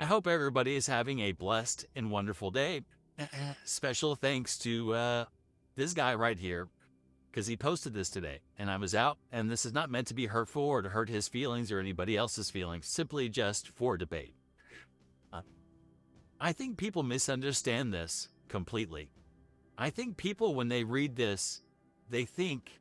I hope everybody is having a blessed and wonderful day. Special thanks to this guy right here because he posted this today and I was out, and this is not meant to be hurtful or to hurt his feelings or anybody else's feelings, simply just for debate. Uh, I think people misunderstand this completely. I think people, when they read this, they think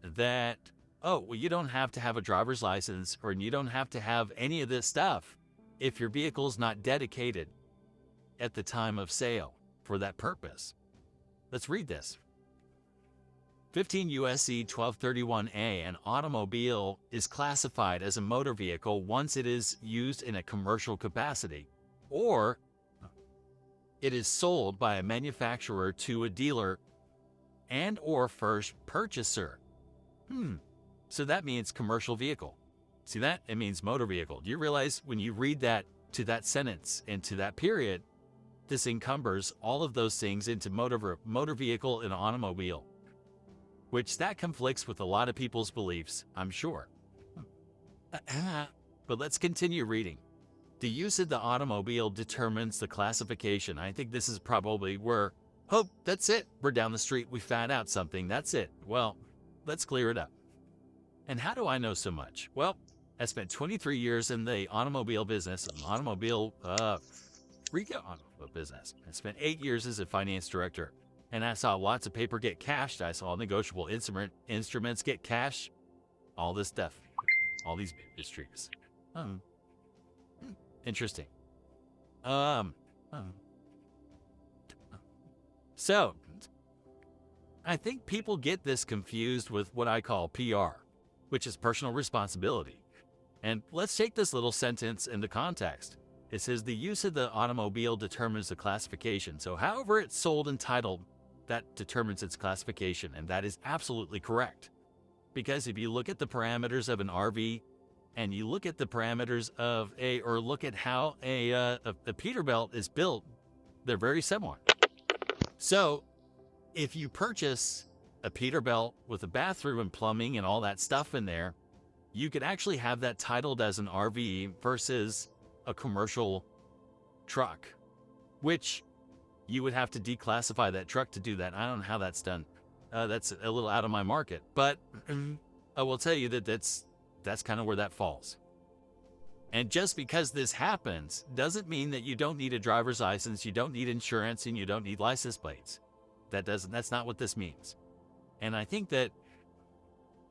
that, oh, well, you don't have to have a driver's license or you don't have to have any of this stuff if your vehicle's not dedicated at the time of sale for that purpose. Let's read this. 15 USC 1231A, an automobile is classified as a motor vehicle once it is used in a commercial capacity, or it is sold by a manufacturer to a dealer and or first purchaser. So that means commercial vehicle. See that? It means motor vehicle. Do you realize when you read that to that sentence and to that period, this encumbers all of those things into motor vehicle and automobile, which that conflicts with a lot of people's beliefs, I'm sure. But let's continue reading. The use of the automobile determines the classification. I think this is probably where, oh, that's it. We're down the street. We found out something. That's it. Well, let's clear it up. And how do I know so much? Well, I spent 23 years in the automobile business, retail automobile business. I spent 8 years as a finance director, and I saw lots of paper get cashed. I saw negotiable instruments get cashed, all this stuff, all these industries. Interesting. So, I think people get this confused with what I call PR, which is personal responsibility. And let's take this little sentence into context. It says the use of the automobile determines the classification. So however it's sold and titled, that determines its classification. And that is absolutely correct. Because if you look at the parameters of an RV and you look at the parameters of look at how a Peterbilt is built, they're very similar. So if you purchase a Peterbilt with a bathroom and plumbing and all that stuff in there, you could actually have that titled as an RV versus a commercial truck, which you would have to declassify that truck to do that. I don't know how that's done. That's a little out of my market, but I will tell you that that's kind of where that falls. And just because this happens doesn't mean that you don't need a driver's license, you don't need insurance, and you don't need license plates. That's not what this means. And I think that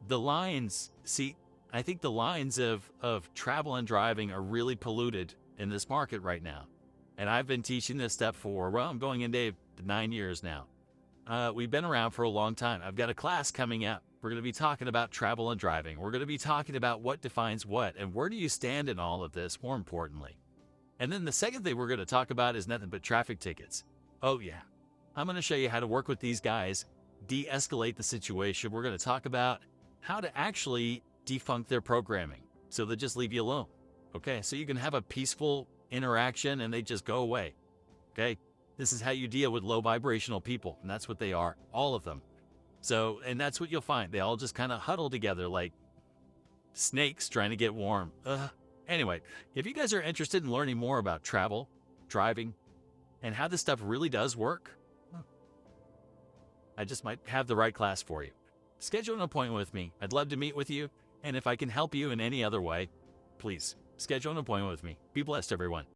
the lines, I think the lines of travel and driving are really polluted in this market right now. And I've been teaching this stuff for, well, I'm going into 9 years now. We've been around for a long time. I've got a class coming up. We're going to be talking about travel and driving. We're going to be talking about what defines what and where do you stand in all of this, more importantly. And then the second thing we're going to talk about is nothing but traffic tickets. Oh yeah, I'm going to show you how to work with these guys, de-escalate the situation. We're going to talk about how to actually defunct their programming so they just leave you alone. Okay, so you can have a peaceful interaction and they just go away. Okay, this is how you deal with low vibrational people, and that's what they are, all of them. So, and that's what you'll find. They all just kind of huddle together like snakes trying to get warm. Anyway, if you guys are interested in learning more about travel, driving, and how this stuff really does work, I just might have the right class for you. Schedule an appointment with me. I'd love to meet with you. And if I can help you in any other way, please schedule an appointment with me. Be blessed, everyone.